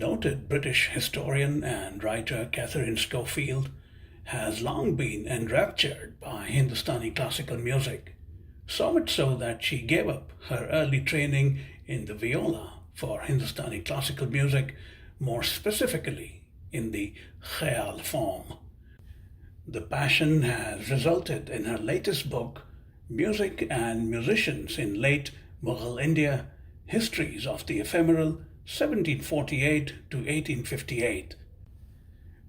Noted British historian and writer Katherine Schofield has long been enraptured by Hindustani classical music, so much so that she gave up her early training in the viola for Hindustani classical music, more specifically in the Khayal form. The passion has resulted in her latest book, Music and Musicians in Late Mughal India: Histories of the Ephemeral 1748 to 1858.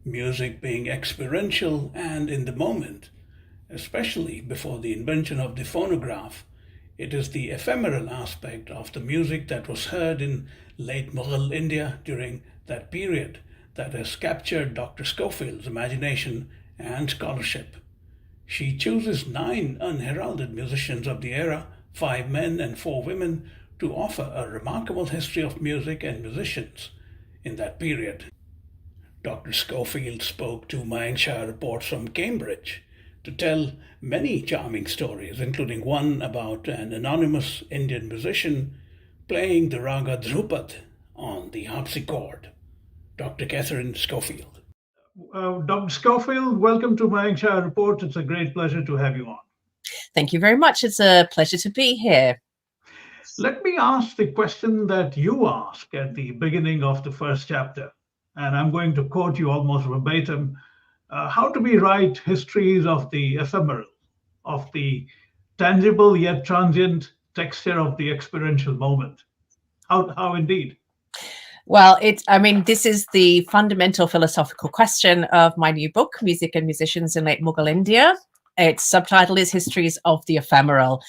Music being experiential and in the moment, especially before the invention of the phonograph, it is the ephemeral aspect of the music that was heard in late Mughal India during that period that has captured Dr. Schofield's imagination and scholarship. She chooses 9 unheralded musicians of the era, 5 men and 4 women, to offer a remarkable history of music and musicians in that period. Dr. Schofield spoke to Mayank Chhaya Reports from Cambridge to tell many charming stories, including one about an anonymous Indian musician playing the raga Dhrupad on the harpsichord. Dr. Katherine Schofield. Dr. Schofield, welcome to Mayank Chhaya Reports. It's a great pleasure to have you on. Thank you very much. It's a pleasure to be here. Let me ask the question that you asked at the beginning of the first chapter, and I'm going to quote you almost verbatim. How do we write histories of the ephemeral, of the tangible yet transient texture of the experiential moment? How indeed? Well, this is the fundamental philosophical question of my new book, Music and Musicians in Late Mughal India. Its subtitle is Histories of the Ephemeral.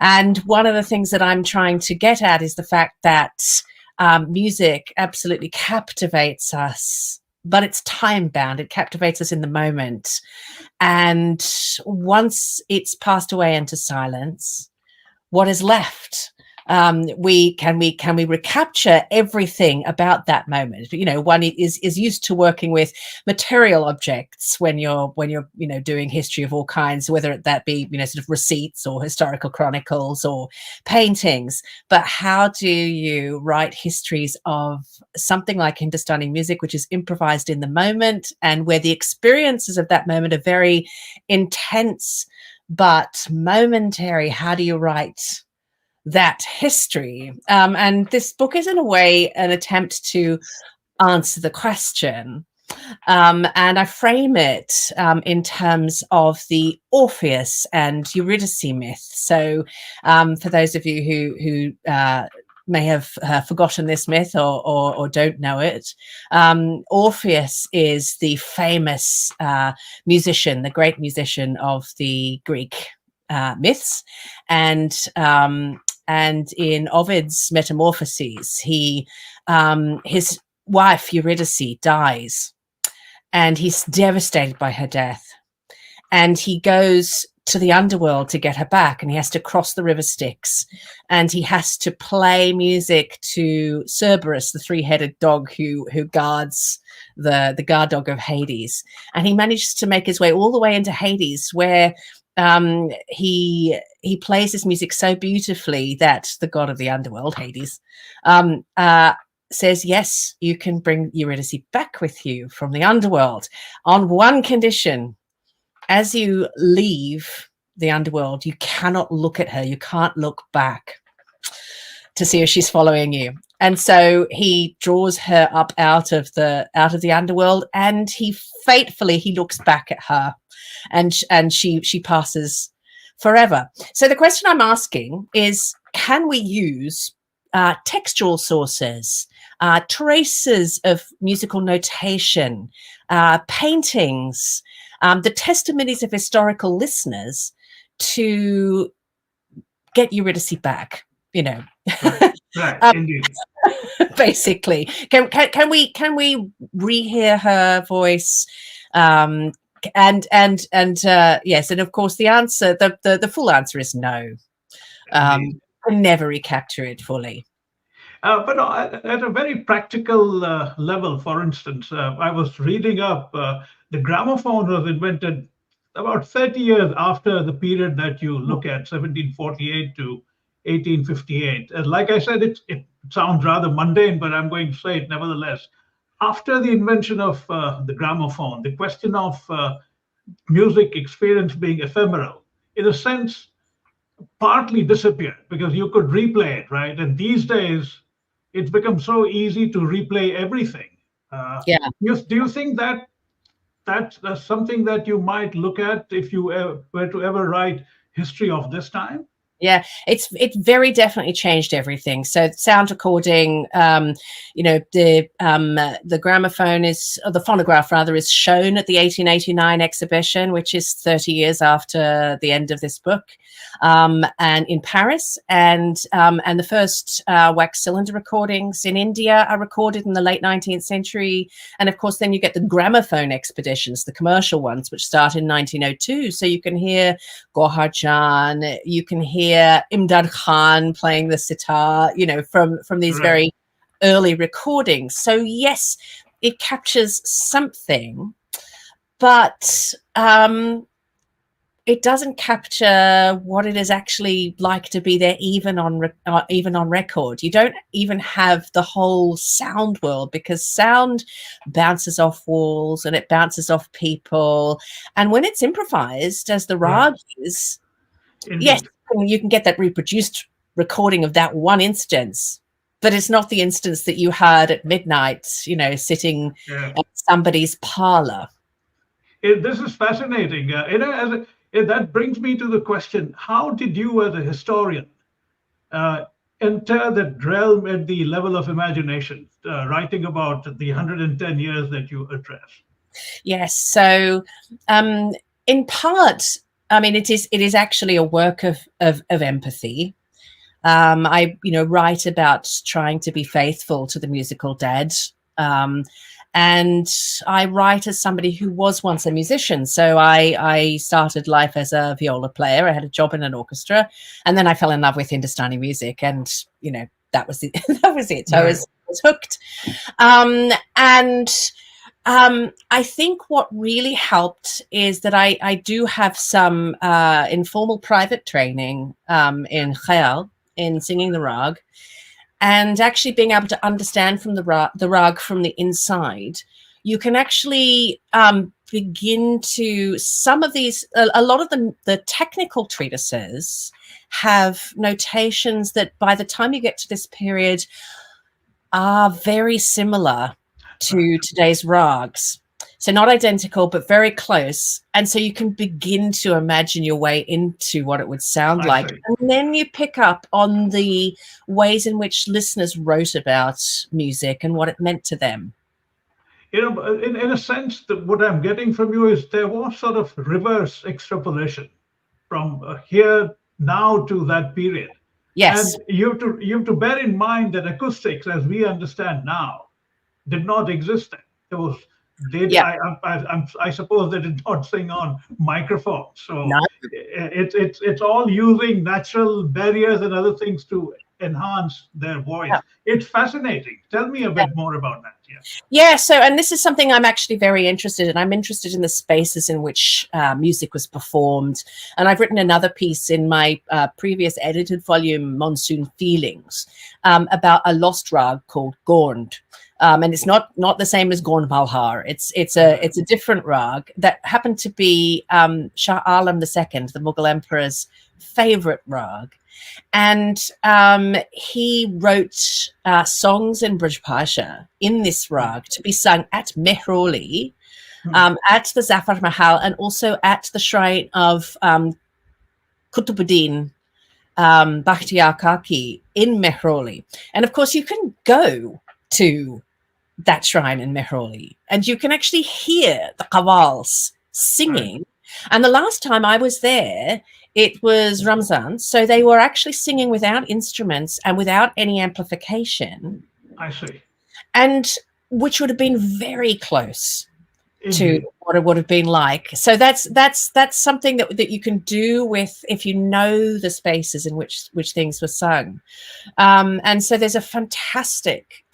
And one of the things that I'm trying to get at is the fact that music absolutely captivates us, but it's time bound. It captivates us in the moment. And once it's passed away into silence, what is left? Can we recapture everything about that moment? One is used to working with material objects when you're doing history of all kinds, whether that be sort of receipts or historical chronicles or paintings. But how do you write histories of something like Hindustani music, which is improvised in the moment and where the experiences of that moment are very intense but momentary? How do you write that history? And this book is in a way an attempt to answer the question. And I frame it in terms of the Orpheus and Eurydice myth. So for those of you who may have forgotten this myth or don't know it, Orpheus is the famous musician, the great musician of the Greek myths. And in Ovid's Metamorphoses, his wife Eurydice dies, and he's devastated by her death. And he goes to the underworld to get her back, and he has to cross the river Styx, and he has to play music to Cerberus, the 3-headed dog who guards the guard dog of Hades. And he manages to make his way all the way into Hades, where he plays his music so beautifully that the god of the underworld, Hades, says, yes, you can bring Eurydice back with you from the underworld on one condition. As you leave the underworld, you cannot look at her. You can't look back to see if she's following you. And so he draws her up out of the underworld, and he looks back at her, and she passes forever. So the question I'm asking is, can we use textual sources, traces of musical notation, paintings, the testimonies of historical listeners to get Eurydice back? Right, indeed. Basically, can we rehear her voice? Yes, and of course the answer, the full answer is no. Can never recapture it fully. But at a very practical level, for instance, I was reading up, the gramophone was invented about 30 years after the period that you look at, 1748 to 1858. Like I said, it sounds rather mundane, but I'm going to say it nevertheless. after the invention of the gramophone, the question of music experience being ephemeral, in a sense, partly disappeared because you could replay it, right? And these days, it's become so easy to replay everything. Yeah. Do you think that that's something that you might look at if you were to ever write history of this time? Yeah, it's very definitely changed everything. So sound recording, the gramophone is, or the phonograph rather, is shown at the 1889 exhibition, which is 30 years after the end of this book, and in Paris, and the first wax cylinder recordings in India are recorded in the late 19th century, and of course then you get the gramophone expeditions, the commercial ones, which start in 1902. So you can hear Gohar Jan, you can hear Imdad Khan playing the sitar, from these very early recordings. So yes, it captures something, but it doesn't capture what it is actually like to be there, even on record. You don't even have the whole sound world, because sound bounces off walls and it bounces off people, and when it's improvised, as the rag is, yes, you can get that reproduced recording of that one instance, but it's not the instance that you heard at midnight, sitting at somebody's parlor. This is fascinating. That brings me to the question: how did you, as a historian, enter the realm at the level of imagination, writing about the 110 years that you address? Yes. So, in part, I mean, it is actually a work of empathy. I write about trying to be faithful to the musical dead, and I write as somebody who was once a musician. So I started life as a viola player. I had a job in an orchestra, and then I fell in love with Hindustani music, and that was it. That was it. I was hooked, and I think what really helped is that I do have some informal private training in Khayal, in singing the rag, and actually being able to understand from the rag from the inside. You can actually begin to, some of these, a lot of the technical treatises have notations that by the time you get to this period are very similar to today's rags. So not identical, but very close. And so you can begin to imagine your way into what it would sound like. And then you pick up on the ways in which listeners wrote about music and what it meant to them. In a sense, what I'm getting from you is there was sort of reverse extrapolation from here now to that period. Yes. And you have to bear in mind that acoustics, as we understand now, did not exist then. I suppose they did not sing on microphones. So it's all using natural barriers and other things to enhance their voice. It's fascinating. Tell me a bit more about that. Yeah, so, and this is something I'm actually very interested in. I'm interested in the spaces in which music was performed. And I've written another piece in my previous edited volume, Monsoon Feelings, about a lost rag called Gornd. And it's not the same as Gorn Malhar. It's a different rag that happened to be Shah Alam II, the Mughal emperor's favorite rag. And he wrote songs in Brajbhasha in this rag to be sung at Mehroli, at the Zafar Mahal, and also at the shrine of Kutubuddin Bakhtiyar Kaki in Mehroli. And of course, you can go to that shrine in Mehroli and you can actually hear the qawwals singing. And the last time I was there, it was Ramzan, so they were actually singing without instruments and without any amplification. I see. And which would have been very close to what it would have been like. So that's something that you can do with, if you know the spaces in which things were sung. And so there's a fantastic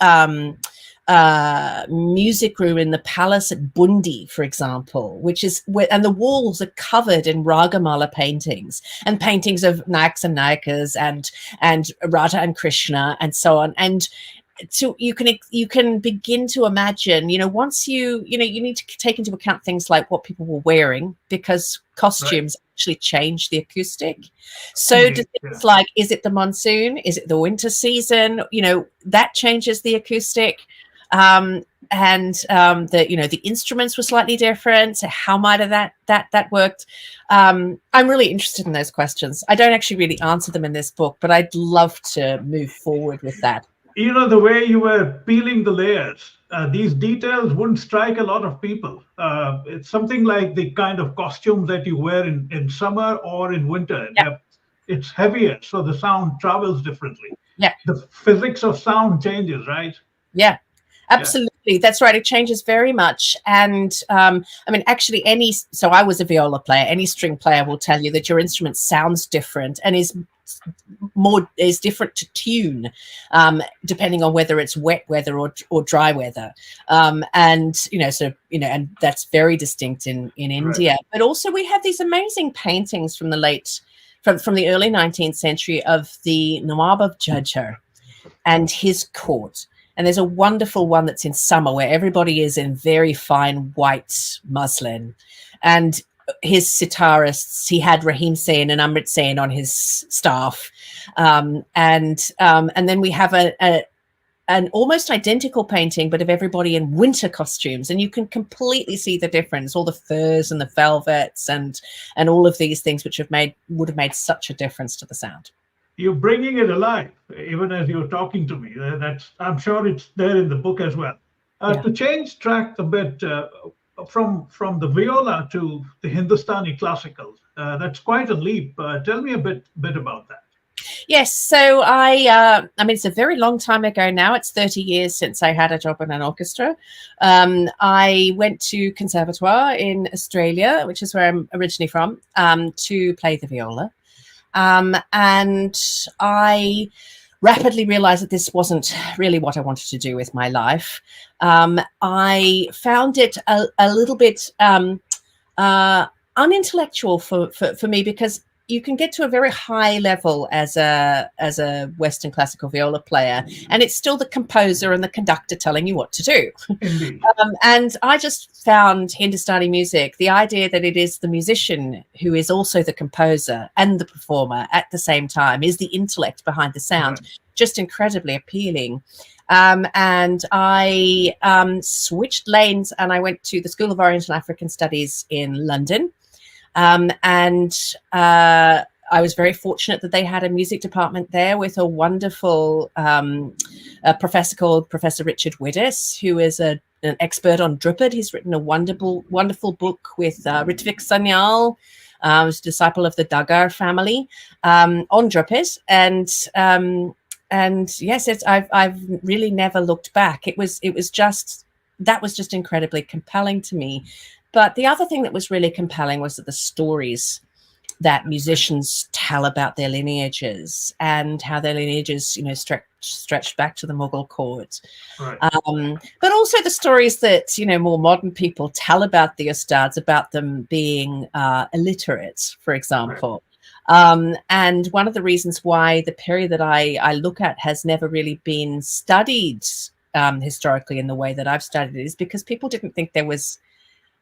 music room in the palace at Bundi, for example, which is where, and the walls are covered in Ragamala paintings and paintings of Nayaks and Nayakas and Radha and Krishna and so on. And so you can begin to imagine, once you need to take into account things like what people were wearing, because costumes actually change the acoustic. So do things like, is it the monsoon? Is it the winter season? That changes the acoustic. And the instruments were slightly different. So how might have that worked? I'm really interested in those questions. I don't actually really answer them in this book, but I'd love to move forward with that. The way you were peeling the layers, these details wouldn't strike a lot of people. It's something like the kind of costume that you wear in summer or in winter. Yeah. It's heavier, so the sound travels differently. Yeah. The physics of sound changes, right? Yeah. Absolutely. That's right. It changes very much. And actually so I was a viola player. Any string player will tell you that your instrument sounds different and is different to tune, depending on whether it's wet weather or dry weather. And that's very distinct in India. Right. But also we have these amazing paintings from the early 19th century of the Nawab of Jhajjar and his court. And there's a wonderful one that's in summer where everybody is in very fine white muslin. And his sitarists, he had Rahim Sen and Amrit Sen on his staff. And then we have an almost identical painting, but of everybody in winter costumes. And you can completely see the difference, all the furs and the velvets and all of these things, which would have made such a difference to the sound. You're bringing it alive, even as you're talking to me. I'm sure it's there in the book as well. To change track a bit from the viola to the Hindustani classical, that's quite a leap. Tell me a bit about that. Yes, so it's a very long time ago now. It's 30 years since I had a job in an orchestra. I went to Conservatoire in Australia, which is where I'm originally from, to play the viola. And I rapidly realized that this wasn't really what I wanted to do with my life. I found it a little bit unintellectual for me, because you can get to a very high level as a Western classical viola player, and it's still the composer and the conductor telling you what to do. And I just found Hindustani music, the idea that it is the musician who is also the composer and the performer at the same time, is the intellect behind the sound, just incredibly appealing. And I switched lanes and I went to the School of Oriental African Studies in London. I was very fortunate that they had a music department there with a wonderful professor called Professor Richard Widdis, who is an expert on Dhrupad. He's written a wonderful book with Ritvik Sanyal, who's a disciple of the Dagar family, on Dhrupad. And yes, I've really never looked back. That was just incredibly compelling to me. But the other thing that was really compelling was that the stories that musicians tell about their lineages and how their lineages, stretched back to the Mughal court. Right. But also the stories that, more modern people tell about the Ustads, about them being illiterate, for example. Right. And one of the reasons why the period that I look at has never really been studied historically in the way that I've studied it is because people didn't think there was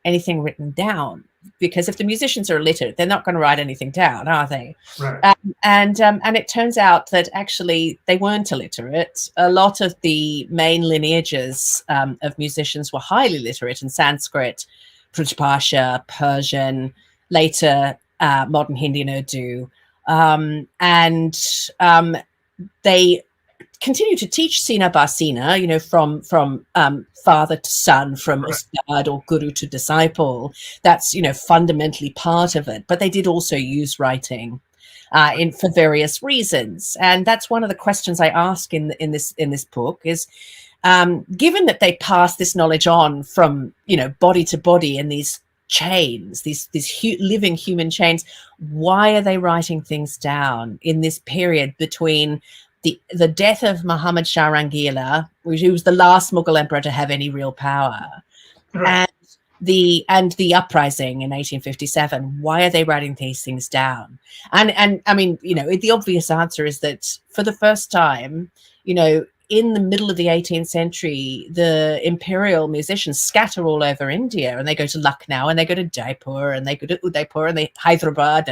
anything written down, because if the musicians are illiterate, they're not going to write anything down, are they? Right. And it turns out that actually they weren't illiterate. A lot of the main lineages of musicians were highly literate in Sanskrit, Prajpasha, Persian, later modern Hindi and Urdu. And they continue to teach Sina Ba Sina, from father to son, from Ustad or Guru to disciple. That's, fundamentally part of it. But they did also use writing for various reasons. And that's one of the questions I ask in this book is, given that they pass this knowledge on from, body to body in these chains, these living human chains, why are they writing things down in this period between the death of Muhammad Shah Rangila, who was the last Mughal emperor to have any real power, and the uprising in 1857? Why are they writing these things down? And I mean, the obvious answer is that for the first time, in the middle of the 18th century, the imperial musicians scatter all over India, and they go to Lucknow, and they go to Jaipur, and they go to Udaipur, and they Hyderabad,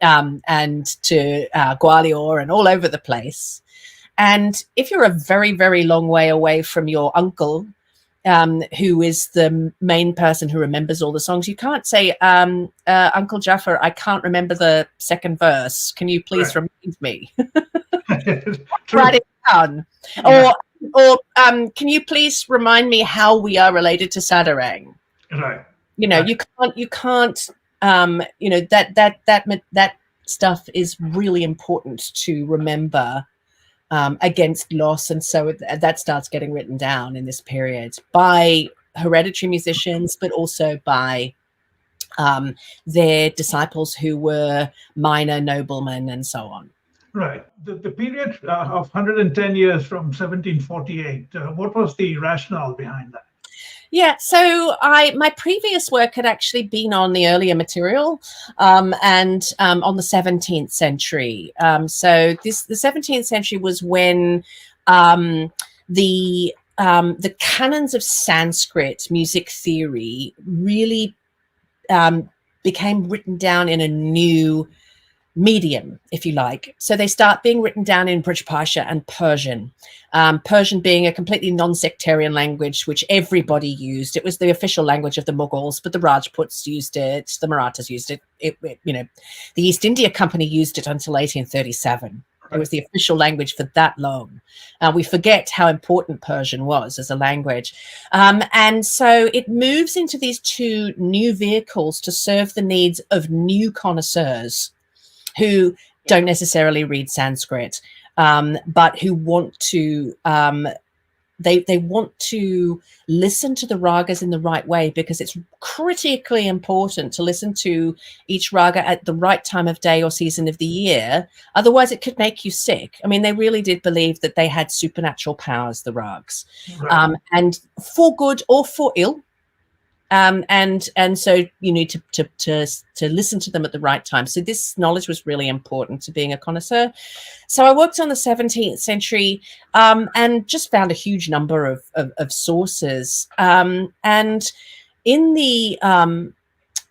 and to Gwalior, and all over the place. And if you're a very, very long way away from your uncle, who is the main person who remembers all the songs, you can't say, Uncle Jafar, I can't remember the second verse. Can you please remind me? Write it down. Yeah. Or can you please remind me how we are related to Sadarang? Right. You know, you can't, you know, that stuff is really important to remember against loss. And so that starts getting written down in this period by hereditary musicians, but also by their disciples who were minor noblemen and so on. Right. The period of 110 years from 1748, what was the rationale behind that? Yeah, so my previous work had actually been on the earlier material and on the 17th century. So the 17th century was when the canons of Sanskrit music theory really became written down in a new medium, if you like. So they start being written down in Braj Bhasha and Persian. Persian being a completely non-sectarian language, which everybody used. It was the official language of the Mughals, but the Rajputs used it, the Marathas used it. You know, the East India Company used it until 1837. It was the official language for that long. We forget how important Persian was as a language. And so it moves into these two new vehicles to serve the needs of new connoisseurs who don't necessarily read Sanskrit, but who want to, they want to listen to the ragas in the right way, because it's critically important to listen to each raga at the right time of day or season of the year. Otherwise, it could make you sick. I mean, they really did believe that they had supernatural powers, the rags, and for good or for ill. And so you need to listen to them at the right time. So this knowledge was really important to being a connoisseur. So I worked on the 17th century and just found a huge number of sources. And in the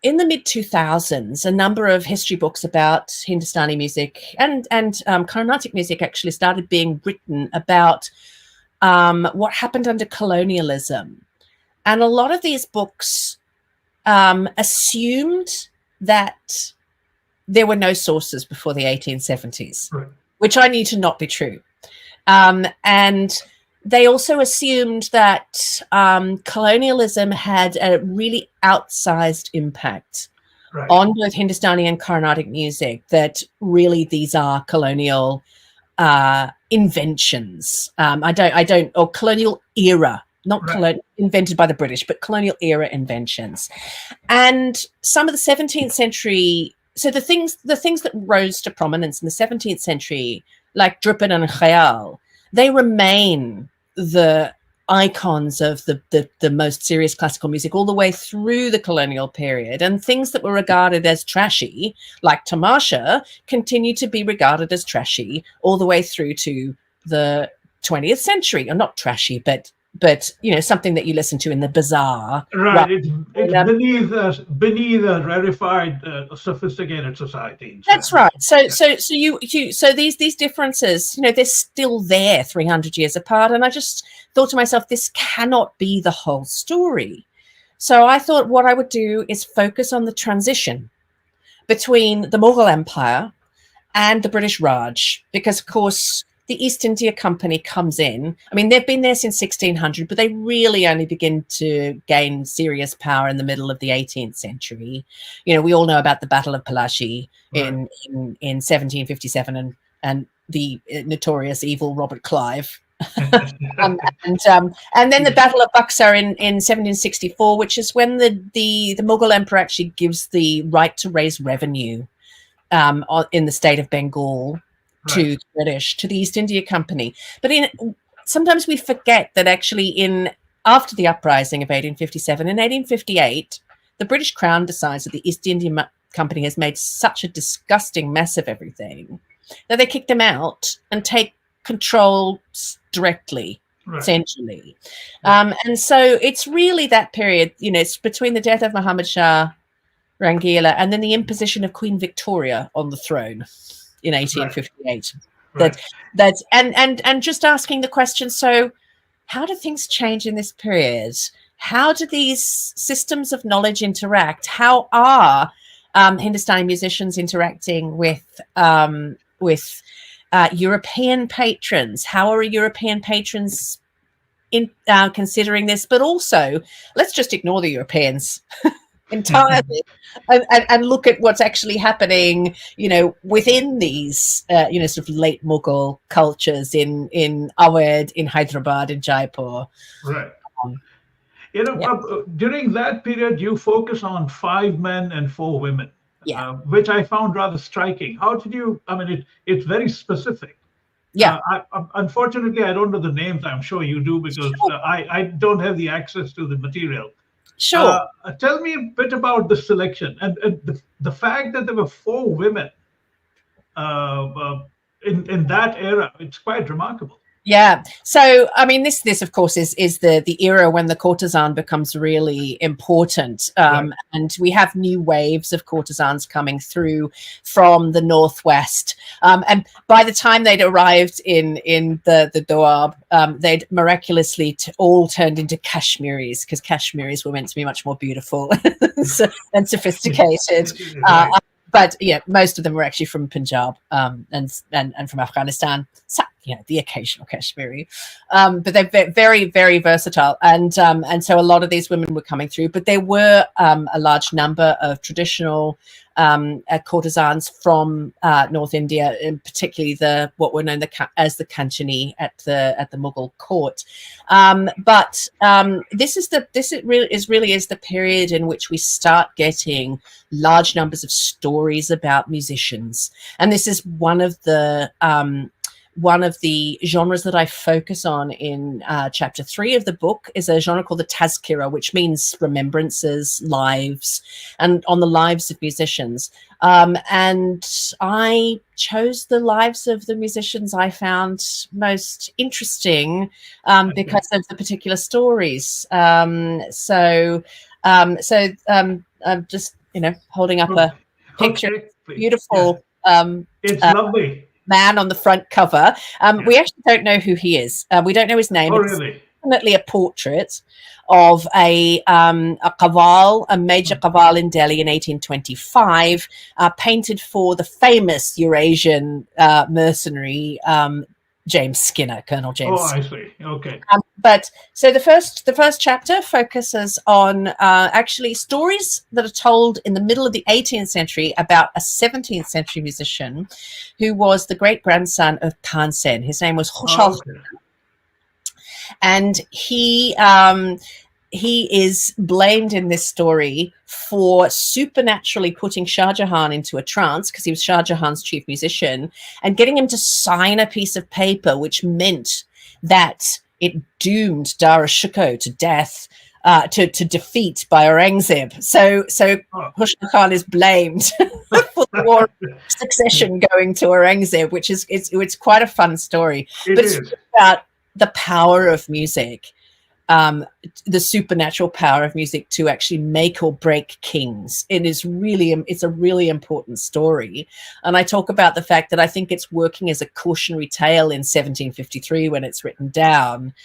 mid 2000s, a number of history books about Hindustani music and Carnatic music actually started being written about what happened under colonialism. And a lot of these books assumed that there were no sources before the 1870s, which I knew to not be true. And they also assumed that colonialism had a really outsized impact on both Hindustani and Carnatic music, that really these are colonial inventions. Or colonial era. Not invented by the British, but colonial era inventions. And some of the 17th century, so the things that rose to prominence in the 17th century, like Dhrupad and Khayal, they remain the icons of the most serious classical music all the way through the colonial period. And things that were regarded as trashy, like tamasha, continue to be regarded as trashy all the way through to the 20th century. Or not trashy, but you know, something that you listen to in the bazaar. Right. It's beneath a rarefied, sophisticated society. That's right. So these differences, you know, they're still there 300 years apart. And I just thought to myself, this cannot be the whole story. So I thought what I would do is focus on the transition between the Mughal Empire and the British Raj, because of course the East India Company comes in. I mean, they've been there since 1600, but they really only begin to gain serious power in the middle of the 18th century. You know, we all know about the Battle of Plassey in 1757 and the notorious evil Robert Clive. And then the Battle of Buxar in 1764, which is when the Mughal Emperor actually gives the right to raise revenue in the state of Bengal to the British, to the East India Company. But sometimes we forget that actually after the uprising of 1857, in 1858, the British Crown decides that the East India Company has made such a disgusting mess of everything that they kick them out and take control directly, Right. essentially. And so it's really that period, it's between the death of Muhammad Shah Rangila and then the imposition of Queen Victoria on the throne in 1858. Right. That's and just asking the question, so how do things change in this period? How do these systems of knowledge interact? How are Hindustani musicians interacting with European patrons? How are European patrons considering this? But also, let's just ignore the Europeans entirely and look at what's actually happening, within these, sort of late Mughal cultures in Awadh, in Hyderabad, in Jaipur. Right. Um, During that period, you focus on 5 men and 4 women, which I found rather striking. How did you? I mean, it's very specific. Yeah. Unfortunately, I don't know the names. I'm sure you do because I don't have the access to the material. Sure. Tell me a bit about the selection and the fact that there were 4 women in that era. It's quite remarkable. Yeah. So, I mean, this of course is the era when the courtesan becomes really important, and we have new waves of courtesans coming through from the northwest. And by the time they'd arrived in the Doab, they'd miraculously all turned into Kashmiris, because Kashmiris were meant to be much more beautiful and sophisticated. But most of them were actually from Punjab and from Afghanistan. So, the occasional Kashmiri, but they're very, very versatile, and so a lot of these women were coming through. But there were a large number of traditional courtesans from North India, and particularly what were known as the Kanchani at the Mughal court. But this really is the period in which we start getting large numbers of stories about musicians, and this is one of the genres that I focus on in chapter 3 of the book is a genre called the Tazkira, which means remembrances, lives, and on the lives of musicians. And I chose the lives of the musicians I found most interesting because of the particular stories. I'm just, holding up a picture. Beautiful. It's lovely. Man on the front cover. We actually don't know who he is. We don't know his name. Really? It's definitely a portrait of a Khayal, a major Khayal in Delhi in 1825, painted for the famous Eurasian mercenary James Skinner, Colonel James. Oh, I see. Okay. But so the first chapter focuses on actually stories that are told in the middle of the 18th century about a 17th century musician who was the great grandson of Tansen. His name was Khayal. And he is blamed in this story for supernaturally putting Shah Jahan into a trance, because he was Shah Jahan's chief musician, and getting him to sign a piece of paper which meant that it doomed Dara Shikoh to death, to defeat by Aurangzeb. So Khushal Khan is blamed for the war of succession going to Aurangzeb, which is it's quite a fun story. It's about the power of music. The supernatural power of music to actually make or break kings. It's a really important story. And I talk about the fact that I think it's working as a cautionary tale in 1753 when it's written down,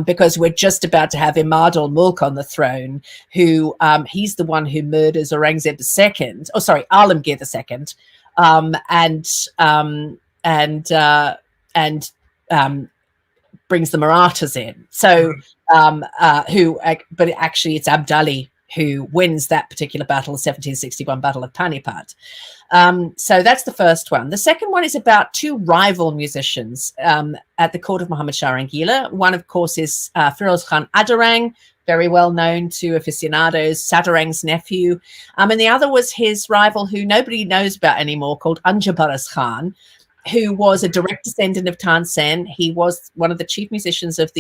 because we're just about to have Imad al-Mulk on the throne, who he's the one who murders Aurangzeb II, Alamgir II, and brings the Marathas in. So, but actually it's Abdali who wins that particular battle, the 1761 Battle of Panipat. So that's the first one. The second one is about 2 rival musicians at the court of Muhammad Shah Rangila. One, of course, is Firoz Khan Adarang, very well known to aficionados, Sadarang's nephew. And the other was his rival, who nobody knows about anymore, called Anjabaras Khan, who was a direct descendant of Tansen. He was one of the chief musicians of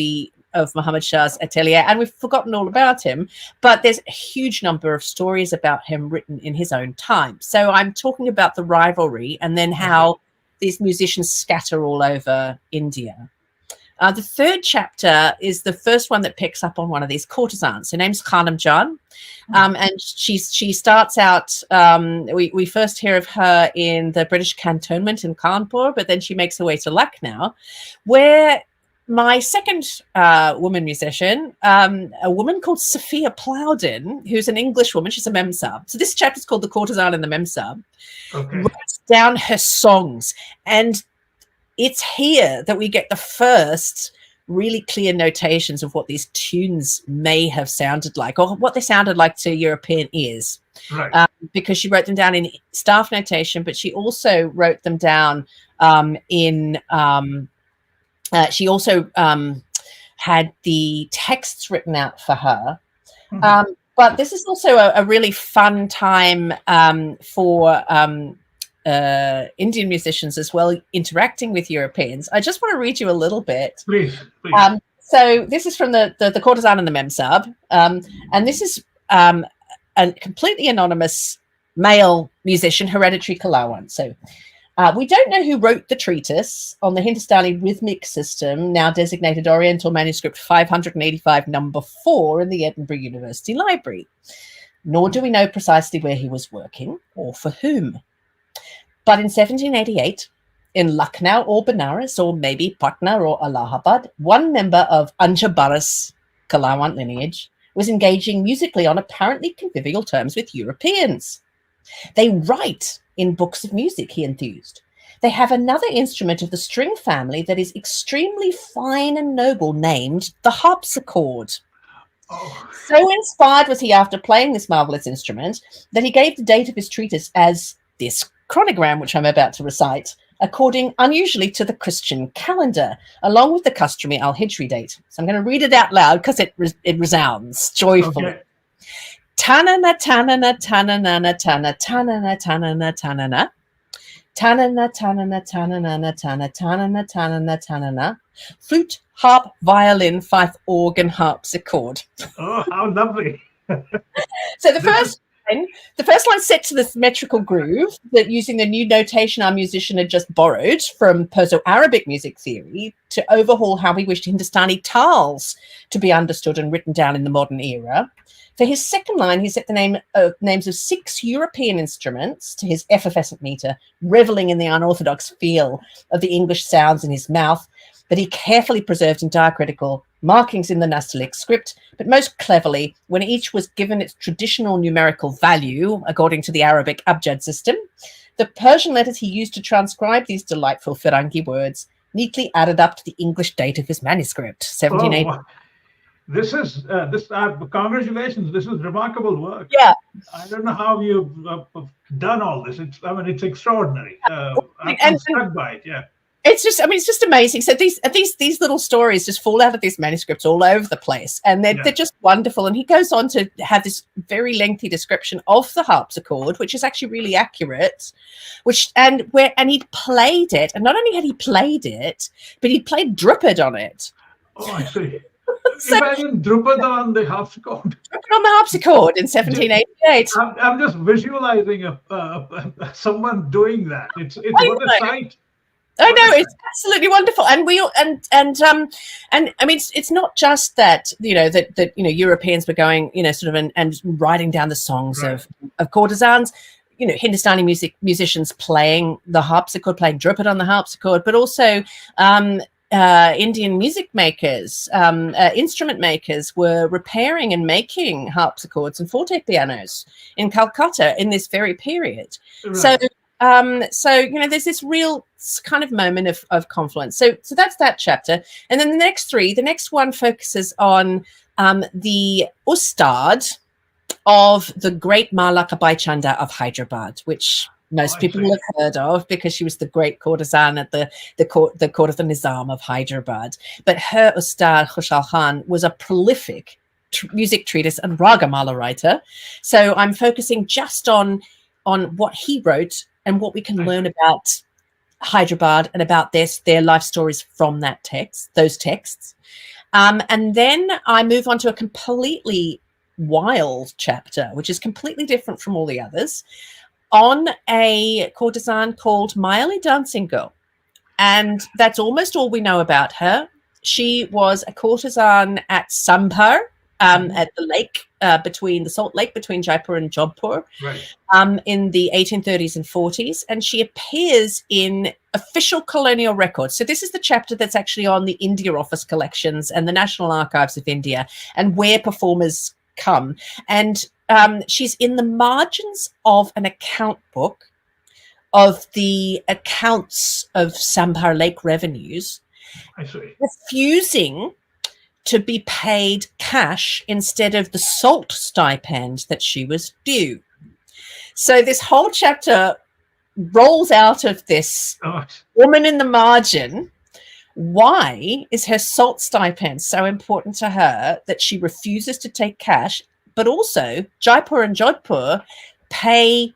Muhammad Shah's atelier, and we've forgotten all about him, but there's a huge number of stories about him written in his own time. So I'm talking about the rivalry and then how these musicians scatter all over India. The third chapter is the first one that picks up on one of these courtesans. Her name's Khanam Jan. And she starts out, we first hear of her in the British cantonment in Kanpur, but then she makes her way to Lucknow, where my second woman musician, a woman called Sophia Plowden, who's an English woman, she's a memsab. So this chapter is called The Courtesan and the Memsab, writes down her songs. And it's here that we get the first really clear notations of what these tunes may have sounded like, or what they sounded like to European ears. Right. Because she wrote them down in staff notation, but she also wrote them down she also had the texts written out for her. But this is also a really fun time for Indian musicians as well, interacting with Europeans. I just want to read you a little bit. Please. So this is from the courtesan and the memsab, and this is a completely anonymous male musician, hereditary Kalawan. So we don't know who wrote the treatise on the Hindustani rhythmic system, now designated Oriental Manuscript 585, number 4 in the Edinburgh University Library, nor do we know precisely where he was working or for whom. But in 1788, in Lucknow or Benares, or maybe Patna or Allahabad, one member of Anjabaras Kalawan lineage was engaging musically on apparently convivial terms with Europeans. They write in books of music, he enthused. They have another instrument of the string family that is extremely fine and noble, named the harpsichord. So inspired was he after playing this marvelous instrument that he gave the date of his treatise as this chronogram, which I'm about to recite, according unusually to the Christian calendar, along with the customary al-Hijri date. So I'm going to read it out loud because it resounds joyfully. Okay. Tanana, tanana, tanana, tanana, tanana, tanana, tanana. Tanana, tanana, tanana, tanana, tanana, tanana, tanana. Flute, harp, violin, fife, organ, harpsichord. Oh, how lovely. So the first line set to this metrical groove that, using the new notation our musician had just borrowed from Perso-Arabic music theory to overhaul how we wished Hindustani tals to be understood and written down in the modern era. For his second line, he set the names of 6 European instruments to his effervescent meter, reveling in the unorthodox feel of the English sounds in his mouth that he carefully preserved in diacritical markings in the Nastaliq script, but most cleverly, when each was given its traditional numerical value, according to the Arabic Abjad system, the Persian letters he used to transcribe these delightful Firangi words neatly added up to the English date of his manuscript, 1780. Oh, this is congratulations. This is remarkable work. Yeah. I don't know how you've done all this. It's extraordinary. I'm struck by it. Yeah. It's just amazing. So these little stories just fall out of these manuscripts all over the place, and they're just wonderful. And he goes on to have this very lengthy description of the harpsichord, which is actually really accurate. And he'd played it, and not only had he played it, but he played Dhrupad on it. Oh, I see. So, imagine Dhrupad on the harpsichord. Dhrupad on the harpsichord in 1788. I'm just visualizing someone doing that. It's what a sight. I know, it's absolutely wonderful, and I mean, it's not just that that Europeans were going sort of and writing down the songs of courtesans, Hindustani musicians playing the harpsichord, playing Dhrupad on the harpsichord, but also Indian music makers, instrument makers were repairing and making harpsichords and forte pianos in Calcutta in this very period. Right. So there's this real kind of moment of confluence. So that's that chapter. And then the next one focuses on the Ustad of the great Malaka Baichanda of Hyderabad, which most people will have heard of because she was the great courtesan at the court of the Nizam of Hyderabad. But her Ustad, Khushal Khan, was a prolific music treatise and ragamala writer. So I'm focusing just on what he wrote and what we can learn about Hyderabad and about their life stories from those texts. And then I move on to a completely wild chapter, which is completely different from all the others, on a courtesan called Mayali Dancing Girl. And that's almost all we know about her. she was a courtesan at Sampar, at the lake, between the Salt Lake, between Jaipur and Jodhpur, Right. in the 1830s and 40s. And she appears in official colonial records. So this is the chapter that's actually on the India Office collections and the National Archives of India, and where performers come. And she's in the margins of an account book of the accounts of Sampar Lake revenues, I see. refusing to be paid cash instead of the salt stipend that she was due. So this whole chapter rolls out of this woman in the margin. Why is her salt stipend so important to her that she refuses to take cash? But also, Jaipur and Jodhpur pay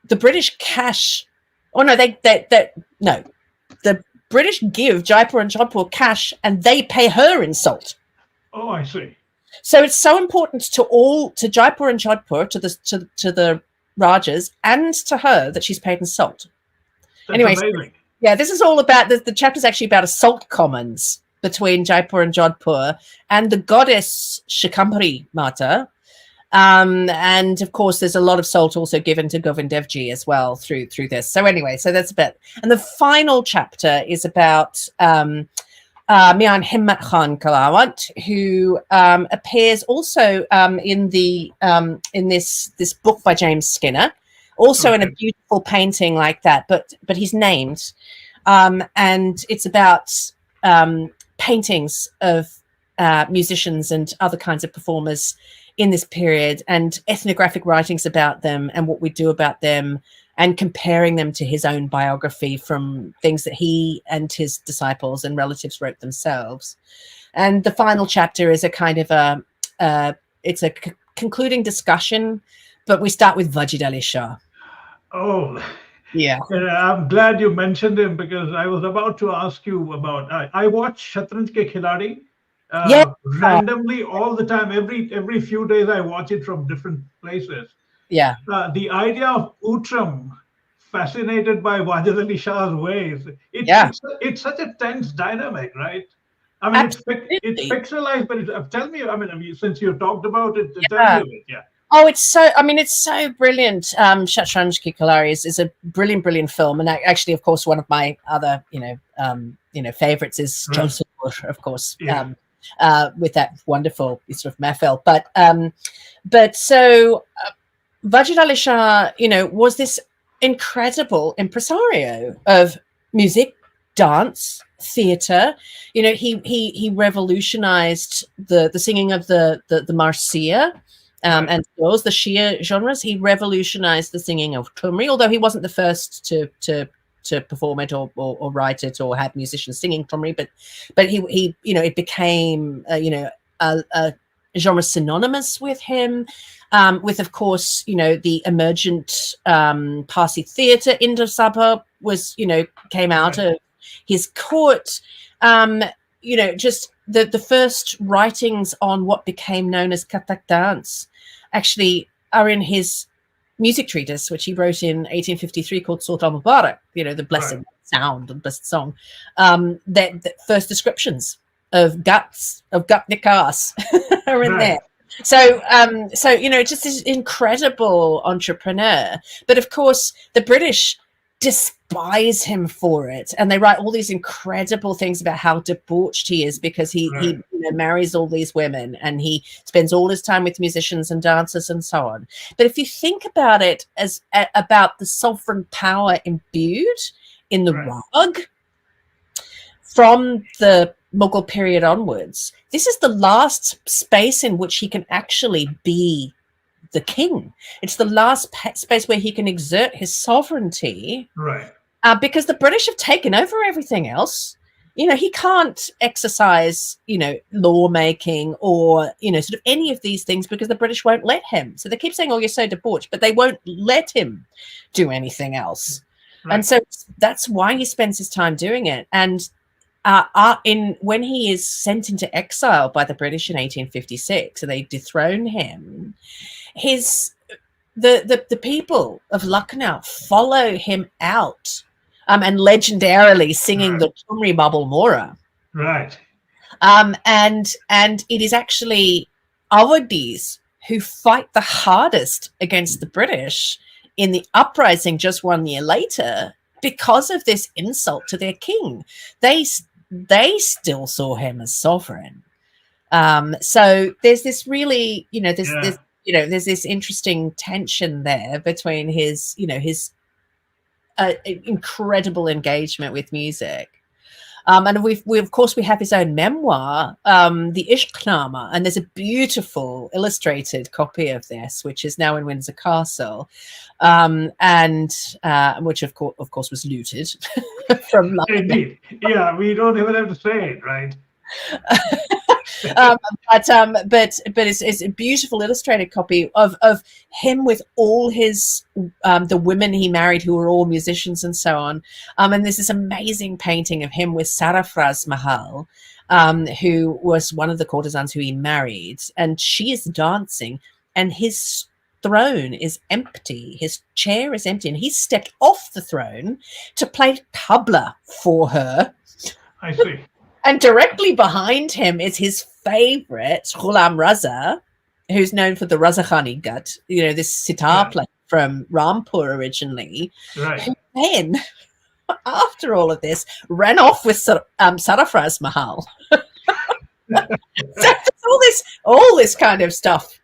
the British cash. Oh no, no. The British give Jaipur and Jodhpur cash, and they pay her in salt. Oh, I see. So it's so important to Jaipur and Jodhpur, to the Rajas, and to her that she's paid in salt. Anyway, yeah, this is all about the chapter's actually about a salt commons between Jaipur and Jodhpur and the goddess Shakampari Mata. And of course, there's a lot of salt also given to Govind Dev Ji as well through this. So anyway, so that's a bit. And the final chapter is about Mian Himmat Khan Kalawat, who appears also in this book by James Skinner, also in a beautiful painting like that, but he's named, and it's about paintings of musicians and other kinds of performers in this period, and ethnographic writings about them and what we do about them, and comparing them to his own biography from things that he and his disciples and relatives wrote themselves. And the final chapter is a kind of it's a concluding discussion, but we start with Wajid Ali Shah. Oh, yeah. I'm glad you mentioned him, because I was about to ask you about. I watch Shatranj Ke Khiladi randomly all the time. Every few days I watch it from different places. Yeah. The idea of Utram, fascinated by Wajid Ali Shah's ways. It's such a tense dynamic, right? I mean, it's fictionalized, but tell me. I mean, since you talked about it, tell me it. Yeah. Oh, it's so brilliant. Shatranj Ki Khiladi is a brilliant film, and actually, of course, one of my other favorites is Joseph Bush, of course, with that wonderful sort of mehfil. But so Wajid Ali Shah, was this incredible impresario of music, dance, theatre. He revolutionized the singing of the Marsiya. And those the Shia genres. He revolutionized the singing of Tumri, although he wasn't the first to perform it or write it or have musicians singing Tumri, but he it became a genre synonymous with him, with, of course, the emergent Parsi theatre. Indra Sabha came out of his court. Just the first writings on what became known as Kathak dance actually are in his music treatise, which he wrote in 1853, called Sot al-Mubarak, the blessed sound and blessed song. That first descriptions of gut nikas are in there. So just this incredible entrepreneur. But of course, the British despise him for it, and they write all these incredible things about how debauched he is, because he marries all these women and he spends all his time with musicians and dancers and so on. But if you think about it as about the sovereign power imbued in the rag from the Mughal period onwards, this is the last space in which he can actually be the king. It's the last space where he can exert his sovereignty, because the British have taken over everything else. He can't exercise lawmaking or sort of any of these things, because the British won't let him. So they keep saying, oh, you're so debauched, but they won't let him do anything else. And so that's why he spends his time doing it. And when he is sent into exile by the British in 1856, and they dethrone him, the people of Lucknow follow him out, and legendarily singing the Tumri Babul Mora. Right. And it is actually Awadis who fight the hardest against the British in the uprising just 1 year later because of this insult to their king. They still saw him as sovereign. So there's this really, there's this interesting tension there between his incredible engagement with music. And we of course we have his own memoir, the Ishqnama, and there's a beautiful illustrated copy of this, which is now in Windsor Castle, and which of course was looted from London. Indeed, yeah, we don't even have to say it, right? But it's a beautiful illustrated copy of him with all his the women he married who were all musicians and so on. And there's this amazing painting of him with Sarafraz Mahal, who was one of the courtesans who he married, and she is dancing, and his throne is empty, his chair is empty, and he stepped off the throne to play tabla for her. I see. And directly behind him is his favorite, Ghulam Raza, who's known for the Razakhani gut, this sitar player from Rampur originally, right. Who then, after all of this, ran off with Sarafraz Mahal. So all this kind of stuff,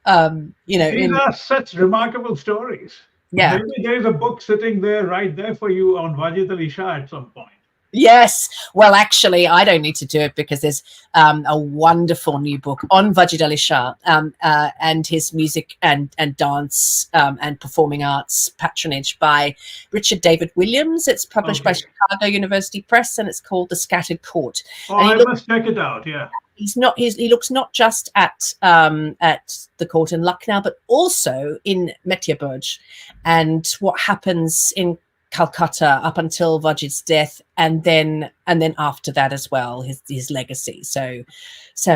These are such remarkable stories. Yeah. Maybe there's a book sitting there right there for you on Wajid Ali Shah at some point. Yes. Well, actually, I don't need to do it because there's a wonderful new book on Wajid Ali Shah and his music and dance and performing arts patronage by Richard David Williams. It's published by Chicago University Press, and it's called The Scattered Court. Oh, I must check it out. Yeah. He looks not just at the court in Lucknow, but also in Metyaburj and what happens in Calcutta up until Wajid's death, and then after that as well, his legacy. So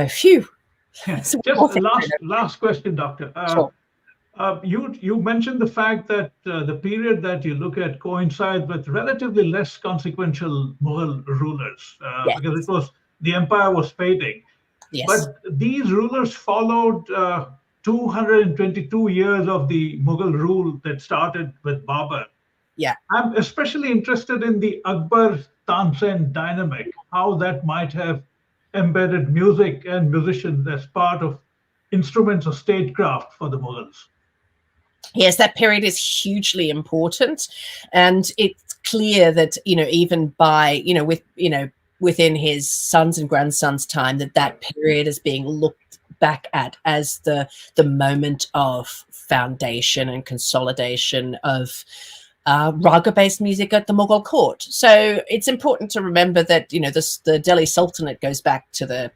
phew. Just last question, Doctor. Sure. You mentioned the fact that the period that you look at coincides with relatively less consequential Mughal rulers, Yes. because the empire was fading. Yes. But these rulers followed 222 years of the Mughal rule that started with Babur. Yeah. I'm especially interested in the Akbar-Tansen dynamic, how that might have embedded music and musicians as part of instruments of statecraft for the Mughals. Yes, that period is hugely important, and it's clear that even by within his sons and grandsons' time, that period is being looked back at as the moment of foundation and consolidation of raga-based music at the Mughal court. So it's important to remember that the Delhi Sultanate goes back to the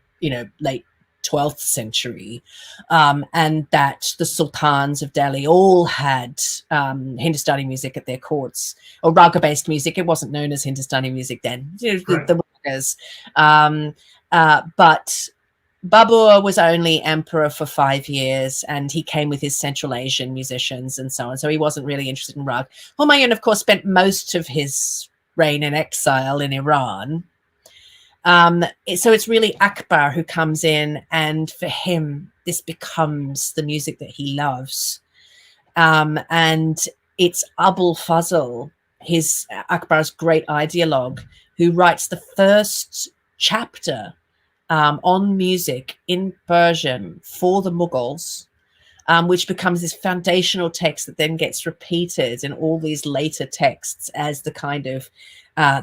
late 12th century, and that the sultans of Delhi all had Hindustani music at their courts, or raga-based music. It wasn't known as Hindustani music then, the ragas. But Babur was only emperor for 5 years, and he came with his Central Asian musicians and so on. So he wasn't really interested in rag. Humayun, of course, spent most of his reign in exile in Iran. So it's really Akbar who comes in, and for him, this becomes the music that he loves. And it's Abul Fazl, Akbar's great ideologue, who writes the first chapter on music in Persian for the Mughals, which becomes this foundational text that then gets repeated in all these later texts as the kind of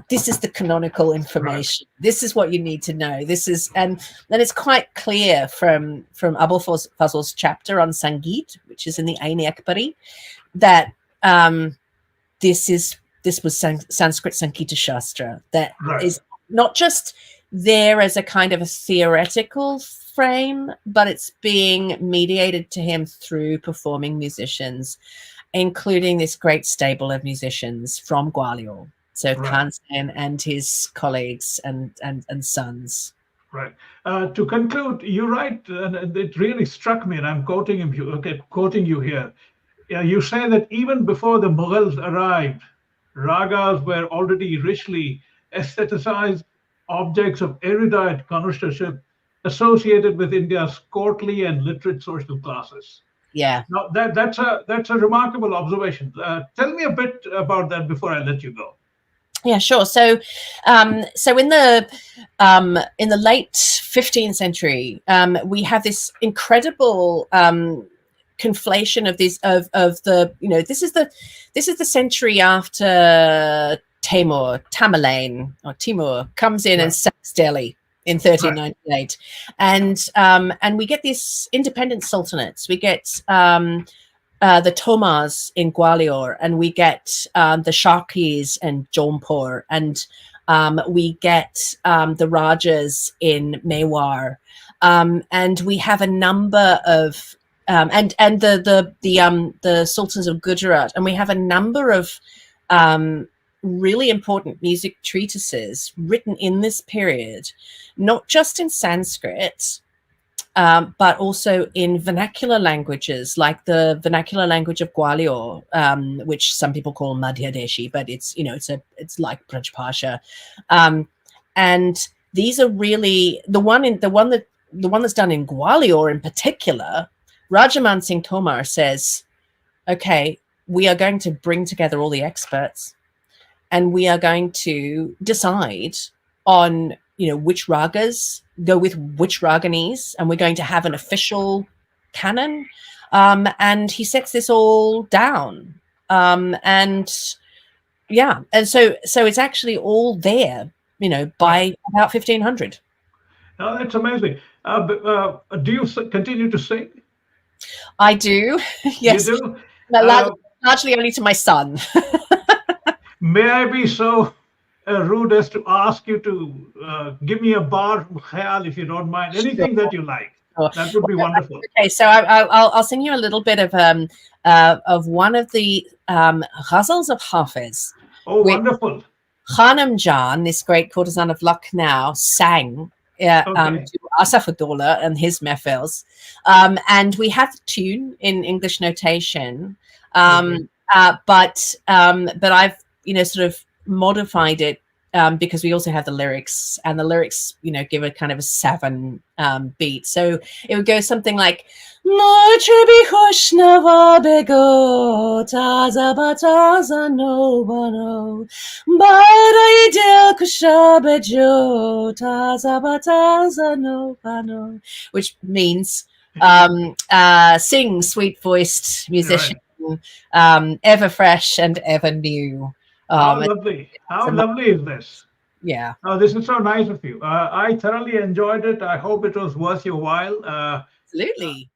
this is the canonical information. Right. This is what you need to know. This is, and then it's quite clear from Abul Fazl's chapter on Sangeet, which is in the Ain Akbari, that this was Sanskrit Sankita Shastra that is not just there as a kind of a theoretical frame, but it's being mediated to him through performing musicians, including this great stable of musicians from Gwalior. So Tansen and his colleagues and sons. Right. To conclude, you write, and it really struck me, and I'm quoting you here. You say that even before the Mughals arrived, ragas were already richly aestheticized objects of erudite connoisseurship associated with India's courtly and literate social classes. Yeah. Now, that's a remarkable observation. Tell me a bit about that before I let you go. Yeah, sure. So, so in the late 15th century, we have this incredible conflation of the this is the century after Timur comes in and Right. sacks Delhi in Right. 1398, and we get these independent sultanates. We get the Tomars in Gwalior, and we get the Sharkis and Jaunpur, and we get the Rajas in Mewar, and we have a number of and the sultans of Gujarat, and we have a number of really important music treatises written in this period, not just in Sanskrit, but also in vernacular languages, like the vernacular language of Gwalior, which some people call Madhya Deshi, but it's it's like Braj Bhasha, and these are really the one that's done in Gwalior in particular. Rajaman Singh Tomar says, "Okay, we are going to bring together all the experts, and we are going to decide on which ragas go with which raganis, and we're going to have an official canon." And he sets this all down, and so it's actually all there, by about 1500. Oh, that's amazing. Do you continue to sing? I do. Yes. You do? Largely only to my son. May I be so rude as to ask you to give me a bar from Khayal, if you don't mind? Anything that you like. That would be wonderful. Okay, so I'll sing you a little bit of one of the ghazals of Hafiz. Oh, wonderful. Khanam Jan, this great courtesan of Lucknow, sang to Asafudullah and his mehfils. And we have the tune in English notation, but I've sort of modified it because we also have the lyrics, and the lyrics give a kind of a 7 beat. So it would go something like Noche Bihoshnava Bego Taza Bataza No Bano Bada Idil Kushabejo Taza Bataza No Bano, which means sing, sweet voiced musician, ever fresh and ever new. How lovely. How lovely is this? Yeah. Oh, this is so nice of you. I thoroughly enjoyed it. I hope it was worth your while. Absolutely.